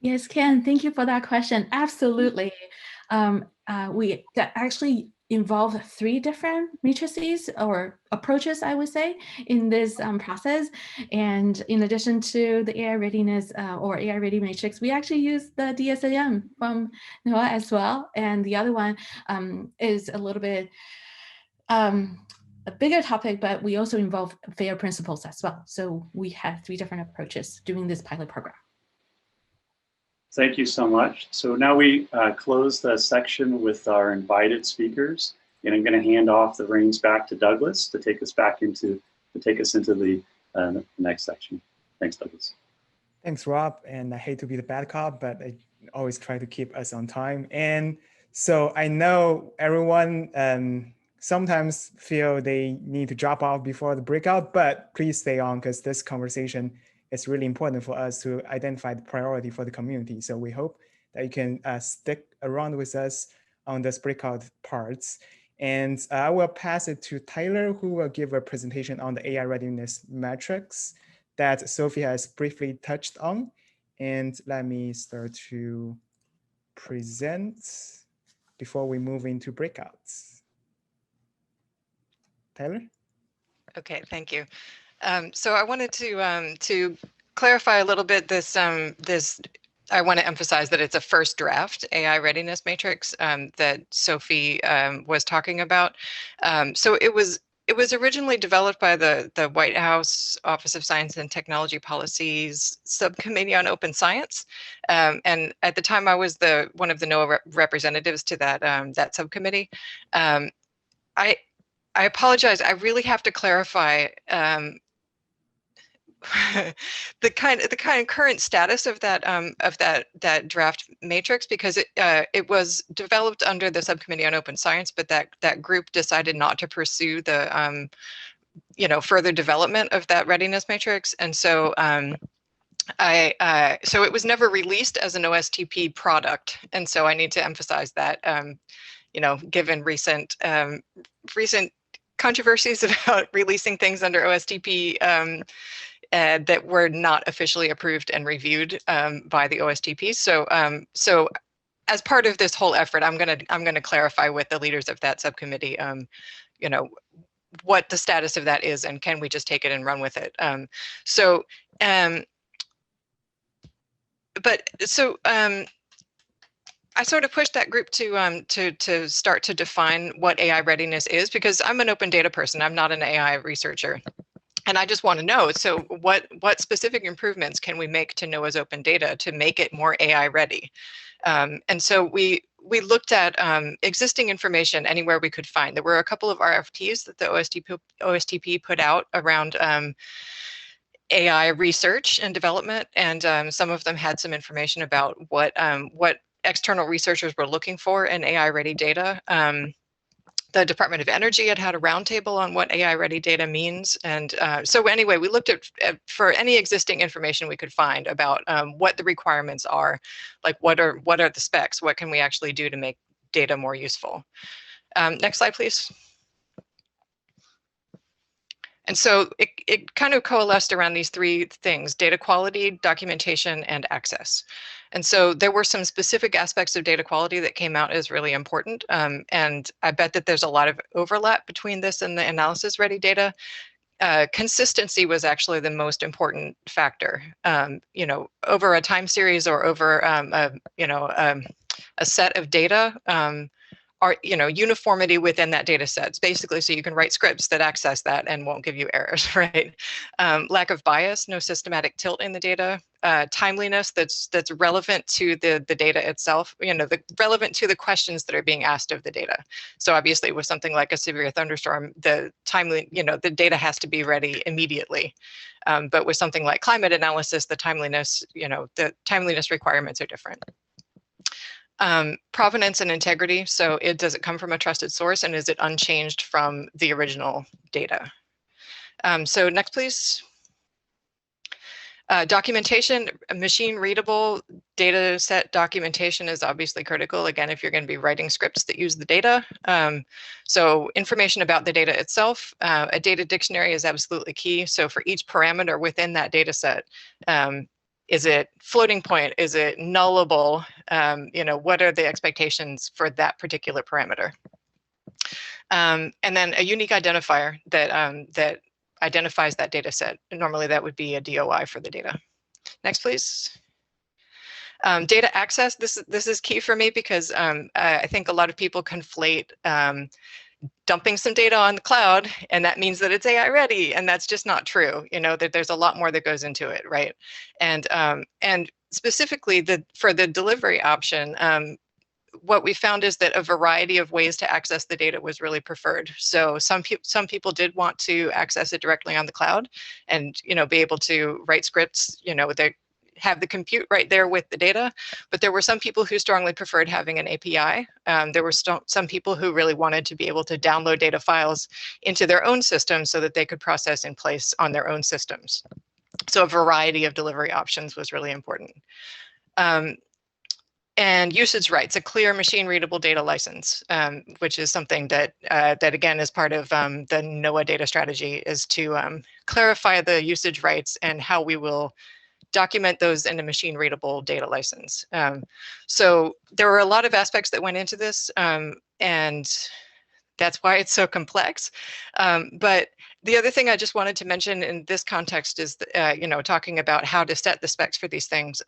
Yes, Ken, thank you for that question. Absolutely. We actually involve 3 different matrices or approaches, I would say, in this process. And in addition to the AI readiness or AI ready matrix, we actually use the DSAM from NOAA as well. And the other one is a little bit a bigger topic, but we also involve FAIR principles as well. So we have 3 different approaches during this pilot program. Thank you so much. So now we close the section with our invited speakers, and I'm going to hand off the reins back to Douglas to take us into the next section. Thanks, Douglas. Thanks, Rob. And I hate to be the bad cop, but I always try to keep us on time. And so I know everyone sometimes feel they need to drop off before the breakout, but please stay on because this conversation is really important for us to identify the priority for the community. So we hope that you can stick around with us on this breakout parts. And I will pass it to Tyler, who will give a presentation on the AI readiness metrics that Sophie has briefly touched on. And let me start to present before we move into breakouts. Tyler? Okay, thank you. So I wanted to clarify a little bit this. I want to emphasize that it's a first draft AI readiness matrix that Sophie was talking about. So it was originally developed by the White House Office of Science and Technology Policies Subcommittee on Open Science, and at the time I was one of the NOAA representatives to that subcommittee. I apologize. I really have to clarify the kind of current status of that draft matrix, because it was developed under the Subcommittee on Open Science, but that group decided not to pursue the further development of that readiness matrix, and so so it was never released as an OSTP product, and so I need to emphasize that given recent controversies about releasing things under OSTP that were not officially approved and reviewed by the OSTP. So as part of this whole effort, I'm gonna clarify with the leaders of that subcommittee, what the status of that is, and can we just take it and run with it? I sort of pushed that group to start to define what AI readiness is, because I'm an open data person. I'm not an AI researcher. And I just want to know, so what specific improvements can we make to NOAA's open data to make it more AI ready? And so we looked at existing information anywhere we could find. There were a couple of RFPs that the OSTP put out around AI research and development, and some of them had some information about what external researchers were looking for in AI-ready data. The Department of Energy had a roundtable on what AI-ready data means, and so anyway, we looked at for any existing information we could find about what the requirements are, like what are the specs, what can we actually do to make data more useful. Next slide, please. And so it kind of coalesced around these 3 things: data quality, documentation, and access. And so there were some specific aspects of data quality that came out as really important. And I bet that there's a lot of overlap between this and the analysis ready data. Consistency was actually the most important factor. Over a time series or over a set of data, uniformity within that data set, basically, so you can write scripts that access that and won't give you errors, right? Lack of bias, no systematic tilt in the data, timeliness that's relevant to the data itself, relevant to the questions that are being asked of the data. So obviously with something like a severe thunderstorm, the data has to be ready immediately. But with something like climate analysis, the timeliness requirements are different. Provenance and integrity. So does it come from a trusted source, and is it unchanged from the original data? So next, please. Documentation, machine readable data set documentation is obviously critical. Again, if you're going to be writing scripts that use the data. So information about the data itself, a data dictionary is absolutely key. So for each parameter within that data set, is it floating point? Is it nullable? What are the expectations for that particular parameter? And then a unique identifier that identifies that data set. Normally that would be a DOI for the data. Next, please. Data access, this is key for me because I think a lot of people conflate dumping some data on the cloud, and that means that it's AI ready, and that's just not true. That there's a lot more that goes into it, right? And specifically for the delivery option, what we found is that a variety of ways to access the data was really preferred. So some people did want to access it directly on the cloud, and be able to write scripts. They have the compute right there with the data, but there were some people who strongly preferred having an API. There were some people who really wanted to be able to download data files into their own system so that they could process in place on their own systems. So a variety of delivery options was really important. And usage rights, a clear machine readable data license, which is something that again is part of the NOAA data strategy, is to clarify the usage rights and how we will document those in a machine readable data license. So there were a lot of aspects that went into this, and that's why it's so complex. But the other thing I just wanted to mention in this context is, talking about how to set the specs for these things.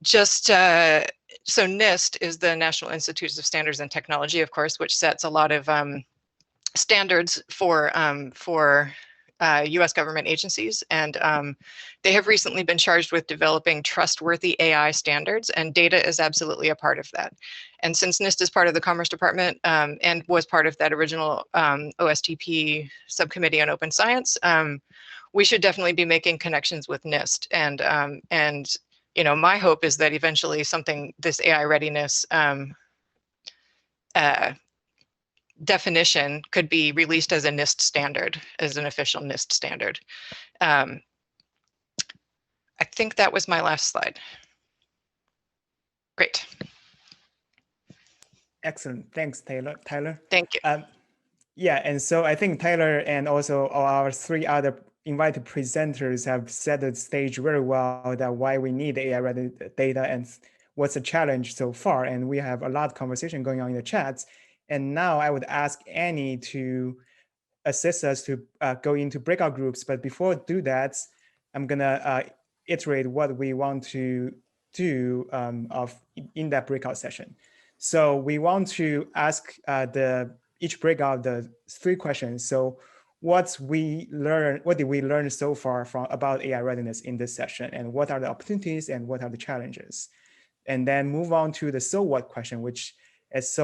So NIST is the National Institutes of Standards and Technology, of course, which sets a lot of standards for US government agencies. And they have recently been charged with developing trustworthy AI standards, and data is absolutely a part of that. And since NIST is part of the Commerce Department and was part of that original OSTP subcommittee on open science, we should definitely be making connections with NIST. And my hope is that eventually this AI readiness definition could be released as a NIST standard, as an official NIST standard. I think that was my last slide. Great. Excellent. Thanks, Tyler. Thank you. Yeah, and so I think Tyler and also our three other invited presenters have set the stage very well, that why we need AI-ready data and what's the challenge so far. And we have a lot of conversation going on in the chats. And now I would ask Annie to assist us to go into breakout groups. But before I do that, I'm gonna iterate what we want to do in that breakout session. So we want to ask each breakout the 3 questions. So what did we learn so far about AI readiness in this session, and what are the opportunities and what are the challenges? And then move on to the so what question, which is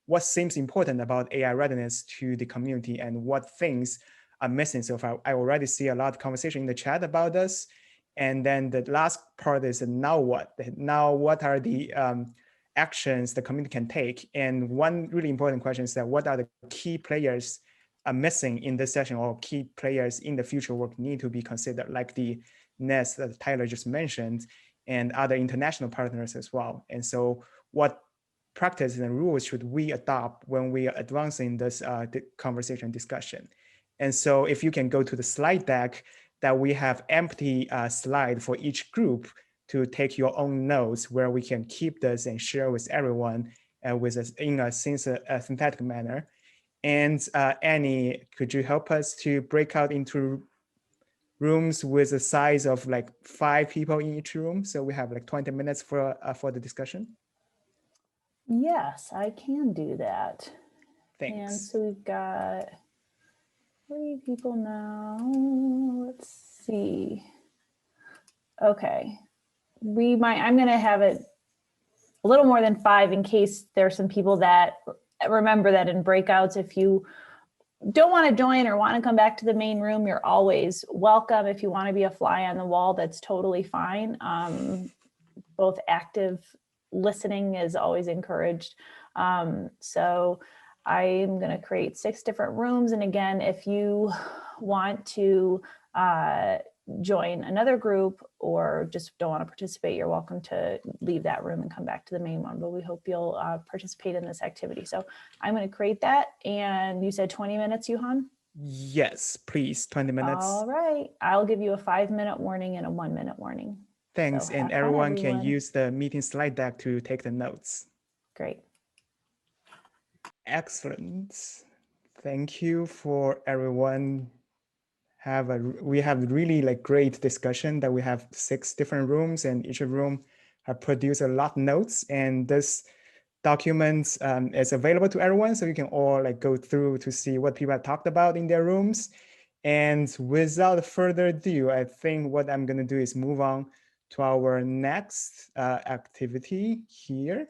what seems important about AI readiness to the community and what things are missing so far. I already see a lot of conversation in the chat about this. And then the last part is now what? Now what are the actions the community can take? And one really important question is that what are the key players are missing in this session, or key players in the future work need to be considered, like the NIST that Tyler just mentioned, and other international partners as well. And so what practices and rules should we adopt when we are advancing this conversation discussion? And so if you can go to the slide deck, that we have empty slide for each group to take your own notes, where we can keep this and share with everyone in a synthetic manner. And Annie, could you help us to break out into rooms with a size of like 5 people in each room? So we have like 20 minutes for the discussion. Yes, I can do that. And Thanks. so we've got 3 people now. Let's see. Okay. I'm going to have it a little more than 5 in case there's some people that remember that in breakouts, if you don't want to join or want to come back to the main room, you're always welcome. If you want to be a fly on the wall, that's totally fine. Both active listening is always encouraged. So I'm going to create 6 different rooms. And again, if you want to join another group or just don't want to participate, you're welcome to leave that room and come back to the main one. But we hope you'll participate in this activity. So I'm going to create that. And you said 20 minutes, Yuhan? Yes, please, 20 minutes. All right. I'll give you a 5-minute warning and a 1-minute warning. Thanks, So and have fun, everyone can everyone. use the meeting slide deck to take the notes. Great. Excellent. Thank you for everyone. We have really like great discussion that we have 6 different rooms, and each room have produced a lot of notes, and this document is available to everyone, so you can all like go through to see what people have talked about in their rooms. And without further ado, I think what I'm going to do is move on to our next activity here.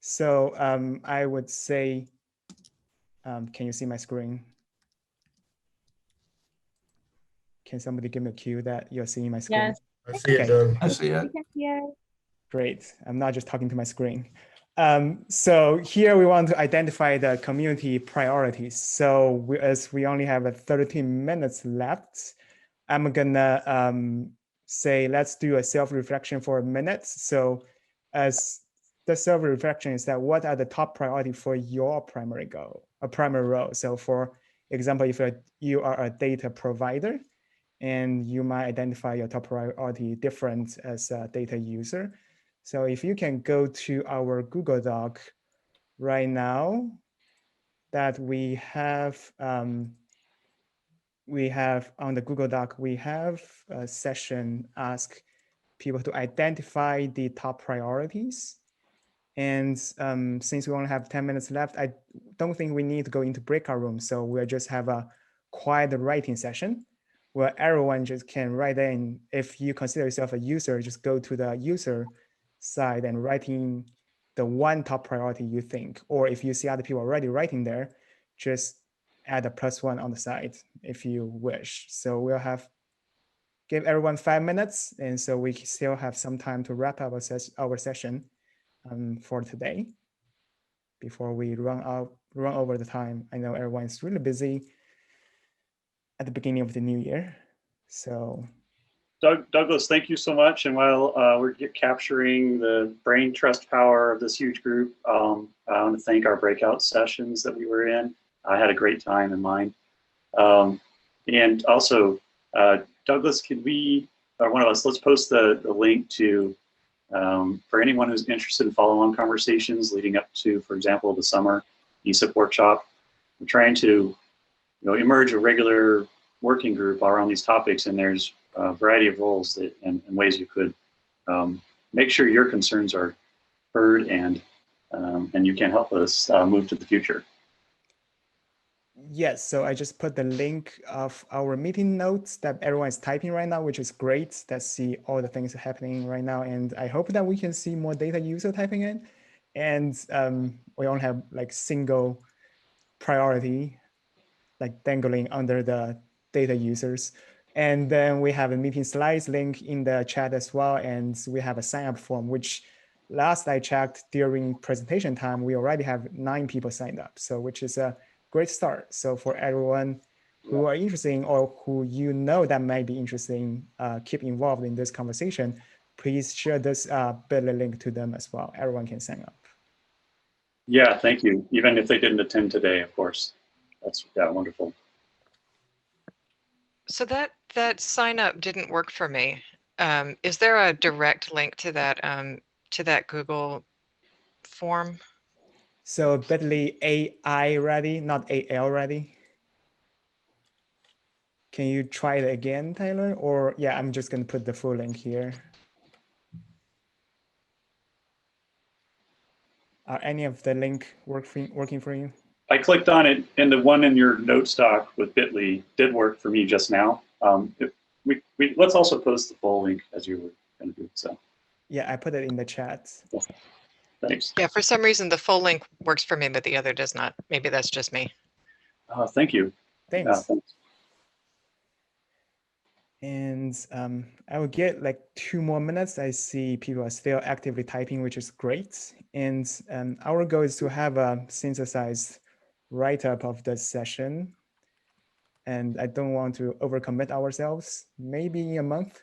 So I would say, can you see my screen? Can somebody give me a cue that you're seeing my screen? Yes. I see it, Doug. I see it. Great. I'm not just talking to my screen. So here we want to identify the community priorities. So as we only have 13 minutes left, I'm gonna say, let's do a self-reflection for a minute. So as the self-reflection is that, what are the top priority for your primary goal, a primary role? So for example, if you are a data provider, and you might identify your top priority different as a data user. So if you can go to our Google Doc right now, that we have on the Google Doc, we have a session ask people to identify the top priorities. And since we only have 10 minutes left, I don't think we need to go into breakout rooms. So we'll just have a quiet writing session where everyone just can write in. If you consider yourself a user, just go to the user side and writing the one top priority you think. Or if you see other people already writing there, just add a +1 on the side if you wish. So we'll give everyone 5 minutes. And so we still have some time to wrap up our session for today before we run over the time. I know everyone's really busy at the beginning of the new year. So Douglas, thank you so much. And while we're capturing the brain trust power of this huge group, I want to thank our breakout sessions that we were in. I had a great time in mine. And also, Douglas, could we, or one of us, let's post the link to, for anyone who's interested in follow-on conversations leading up to, for example, the summer ESIP workshop. We're trying to emerge a regular working group around these topics, and there's a variety of roles and ways you could make sure your concerns are heard and you can help us move to the future. yes, so I just put the link of our meeting notes that everyone is typing right now, which is great. Let's see all the things happening right now. And I hope that we can see more data user typing in. And we only have like single priority, like dangling under the data users. And then we have a meeting slides link in the chat as well. And we have a sign up form, which last I checked during presentation time, we already have 9 people signed up. So which is a great start. So for everyone who are interested in, or who that might be interested in, keep involved in this conversation, please share this Bitly link to them as well. Everyone can sign up. Yeah, thank you. Even if they didn't attend today, of course. That's wonderful. So that sign up didn't work for me. Is there a direct link to that Google form? So Bitly AI ready, not AL ready. Can you try it again, Tyler? Or yeah, I'm just gonna put the full link here. Are any of the link working for you? I clicked on it, and the one in your note stock with Bitly did work for me just now. Let's also post the full link as you were going to do. So Yeah, I put it in the chat. thanks. Yeah, for some reason the full link works for me, but the other does not. Maybe that's just me. Thank you. Thanks. Thanks. And I will get like 2 more minutes. I see people are still actively typing, which is great. And our goal is to have a synthesized write-up of the session. And I don't want to overcommit ourselves, maybe a month.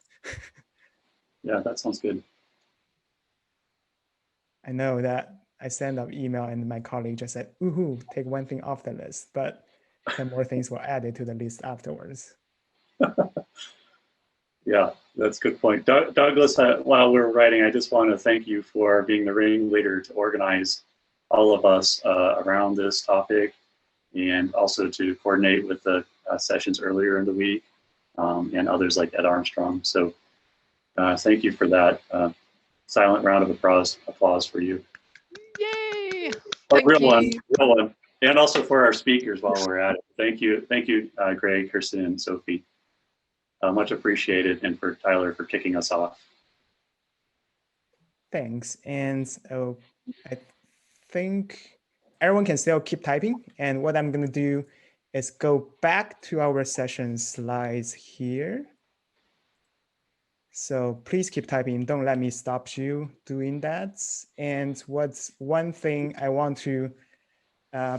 Yeah, that sounds good. I know that I sent an email and my colleague just said, "Ooh, take one thing off the list," but 10 more things were added to the list afterwards. Yeah, that's a good point. Douglas, while we're writing, I just want to thank you for being the ringleader to organize all of us around this topic, and also to coordinate with the sessions earlier in the week, and others like Ed Armstrong. So thank you for that. Silent round of applause for you. Yay! A real you. one. And also for our speakers while we're at it. Thank you, Greg, Kirsten, and Sophie. Much appreciated, and for Tyler for kicking us off. Thanks. And I think everyone can still keep typing. And what I'm going to do is go back to our session slides here. So please keep typing. Don't let me stop you doing that. And what's one thing I want to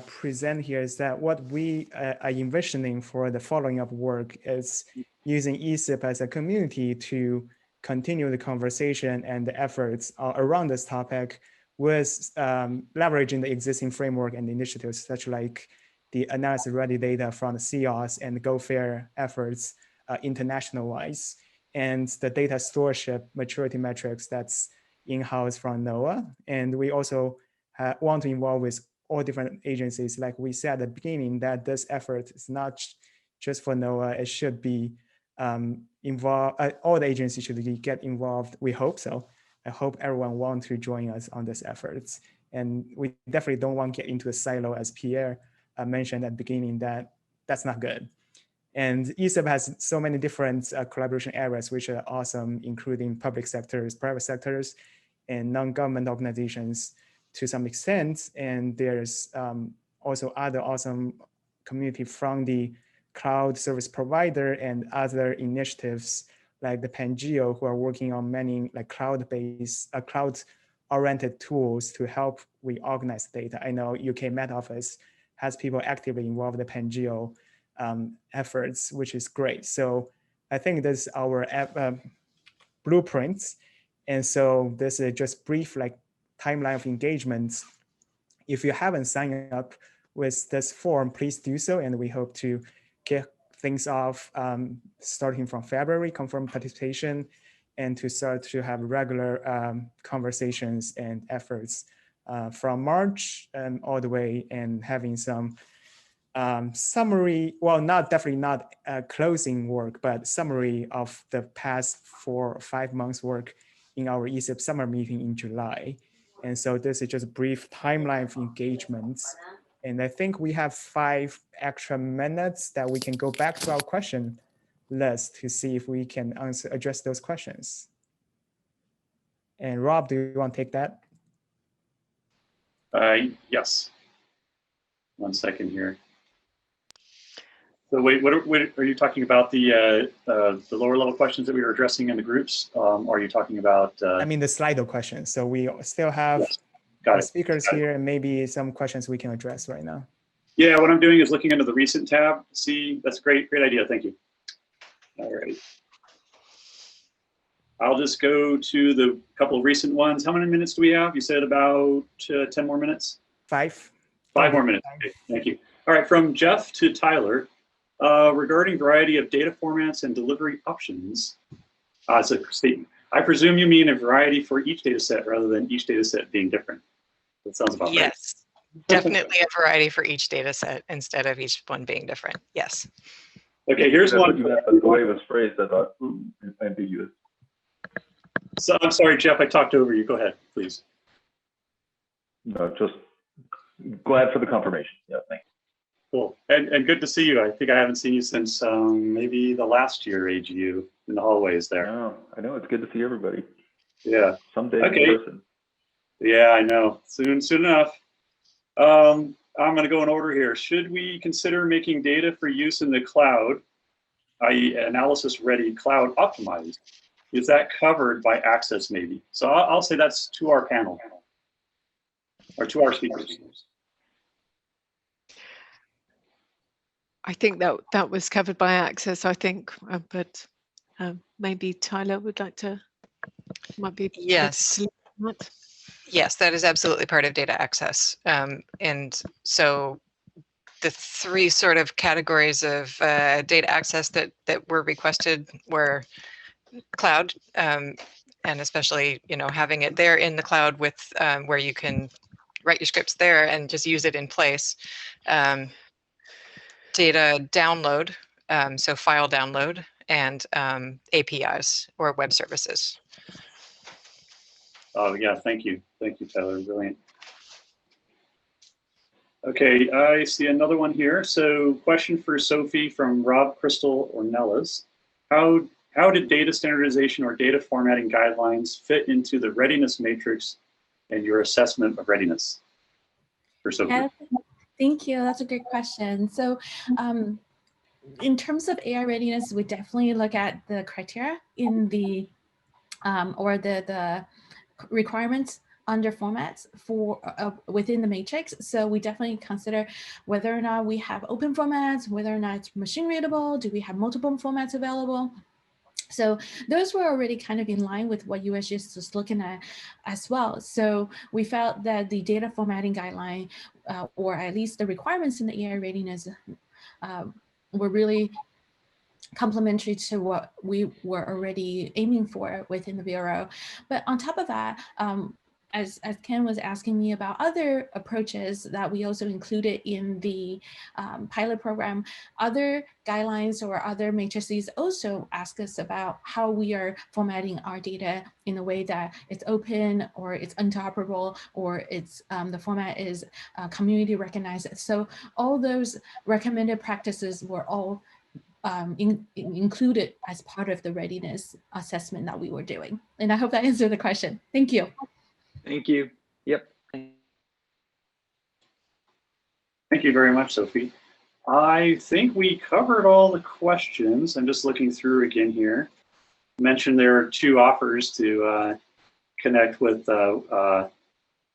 present here is that what we are envisioning for the following up work is using ESIP as a community to continue the conversation and the efforts around this topic with leveraging the existing framework and initiatives such like the analysis ready data from the CIOS and GoFair efforts international-wise, and the data stewardship maturity metrics that's in-house from NOAA. And we also want to involve with all different agencies. Like we said at the beginning, that this effort is not just for NOAA, it should be involved, all the agencies should get involved. We hope so. I hope everyone wants to join us on this efforts. And we definitely don't want to get into a silo, as Pierre mentioned at the beginning, that's not good. And ESIP has so many different collaboration areas, which are awesome, including public sectors, private sectors, and non-government organizations to some extent. And there's also other awesome community from the cloud service provider and other initiatives like the Pangeo, who are working on many like cloud-based, cloud-oriented tools to help we organize data. I know UK Met Office has people actively involved in the Pangeo efforts, which is great. So I think this is our blueprints. And so this is just brief like timeline of engagements. If you haven't signed up with this forum, please do so. And we hope to kick things off starting from February, confirm participation, and to start to have regular conversations and efforts from March all the way, and having some summary, well, definitely not closing work, but summary of the past 4 or 5 months work in our ESIP summer meeting in July. And so this is just a brief timeline of engagements. And I think we have 5 extra minutes that we can go back to our question list to see if we can address those questions. And Rob, do you want to take that? Yes. 1 second here. So wait, what are you talking about? The lower level questions that we were addressing in the groups? Or are you talking about? I mean the Slido questions. So we still have speakers here, and maybe some questions we can address right now. Yeah, what I'm doing is looking into the recent tab. See, that's great idea. Thank you. All right. I'll just go to the couple of recent ones. How many minutes do we have? You said about 10 more minutes? 5. 5 more minutes. Okay, thank you. All right, from Jeff to Tyler. Regarding variety of data formats and delivery options, it's a statement. I presume you mean a variety for each data set rather than each data set being different. That sounds about right. Yes, definitely a variety for each data set instead of each one being different. Yes. Okay, here's one. You have the way it was phrased that are ambiguous. So I'm sorry, Jeff, I talked over you. Go ahead, please. No, just glad for the confirmation. Yeah, thanks. Cool. And good to see you. I think I haven't seen you since maybe the last year AGU in the hallways there. No, I know, it's good to see everybody. Yeah. Someday Okay. in person. Yeah, I know. Soon enough. I'm going to go in order here. Should we consider making data for use in the cloud, i.e. analysis ready, cloud optimized? Is that covered by access maybe? So I'll say that's to our panel or to our speakers. I think that was covered by access, I think, but maybe Tyler would like to, might be. Yes. Yes, that is absolutely part of data access. And so the three sort of categories of data access that were requested were cloud, and especially, having it there in the cloud with where you can write your scripts there and just use it in place. Data download, so file download, and APIs or web services. Oh yeah, thank you, Tyler, brilliant. Okay, I see another one here. So question for Sophie from Rob Crystal Ornelas. How did data standardization or data formatting guidelines fit into the readiness matrix and your assessment of readiness? For Sophie. Yeah, thank you. That's a great question. So in terms of AI readiness, we definitely look at the criteria in the or the requirements under formats for within the matrix. So we definitely consider whether or not we have open formats, whether or not it's machine readable, do we have multiple formats available? So those were already kind of in line with what USGS was looking at as well. So we felt that the data formatting guideline, or at least the requirements in the AI readiness, were really complementary to what we were already aiming for within the Bureau. But on top of that, as Ken was asking me about other approaches that we also included in the pilot program, other guidelines or other matrices also ask us about how we are formatting our data in a way that it's open or it's interoperable or it's the format is community recognized. So all those recommended practices were all included as part of the readiness assessment that we were doing. And I hope that answered the question. Thank you. Thank you. Yep. Thank you very much, Sophie. I think we covered all the questions. I'm just looking through again here. Mentioned there are 2 offers to connect with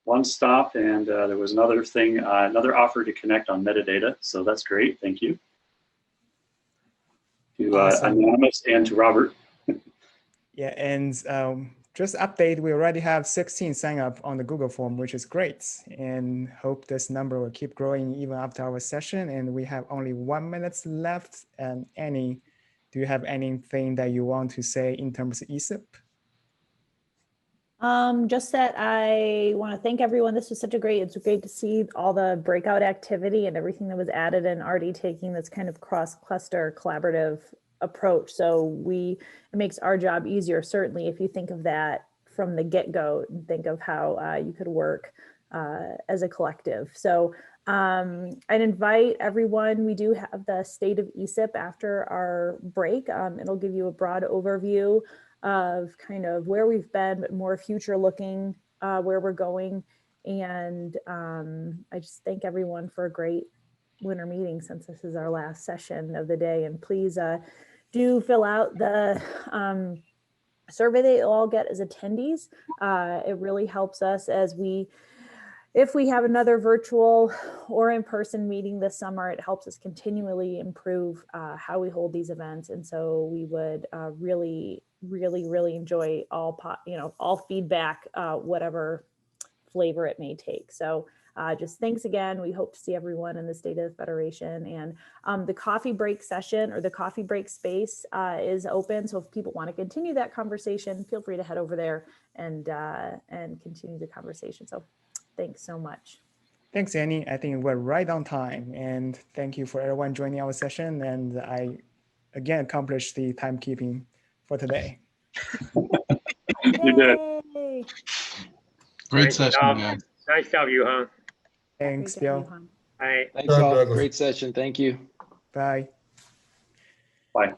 One Stop, and there was another thing, another offer to connect on metadata. So that's great. Thank you. To Awesome. Anonymous and to Robert. Yeah, and just update, we already have 16 sign up on the Google form, which is great, and hope this number will keep growing even after our session. And we have only 1 minute left. And Annie, do you have anything that you want to say in terms of ESIP? Just that I want to thank everyone. This was it's great to see all the breakout activity and everything that was added and already taking this kind of cross-cluster collaborative approach. So it makes our job easier, certainly, if you think of that from the get-go and think of how you could work as a collective. So I'd invite everyone. We do have the state of ESIP after our break. It'll give you a broad overview of kind of where we've been, but more future looking, where we're going. And I just thank everyone for a great winter meeting, since this is our last session of the day. And please do fill out the survey that you'll all get as attendees. It really helps us if we have another virtual or in-person meeting this summer. It helps us continually improve how we hold these events. And so we would really enjoy all feedback, whatever flavor it may take. So just thanks again. We hope to see everyone in the State of the Federation. And the coffee break session, or the coffee break space, is open. So if people want to continue that conversation, feel free to head over there and continue the conversation. So thanks so much. Thanks, Annie. I think we're right on time. And thank you for everyone joining our session. And I, again, accomplished the timekeeping for today. You did. Yay. Great session, guys. Nice job, Yuhan. Thanks, Great job, Bill. Yuhan. Bye. Thanks Done, all. Douglas. Great session. Thank you. Bye. Bye.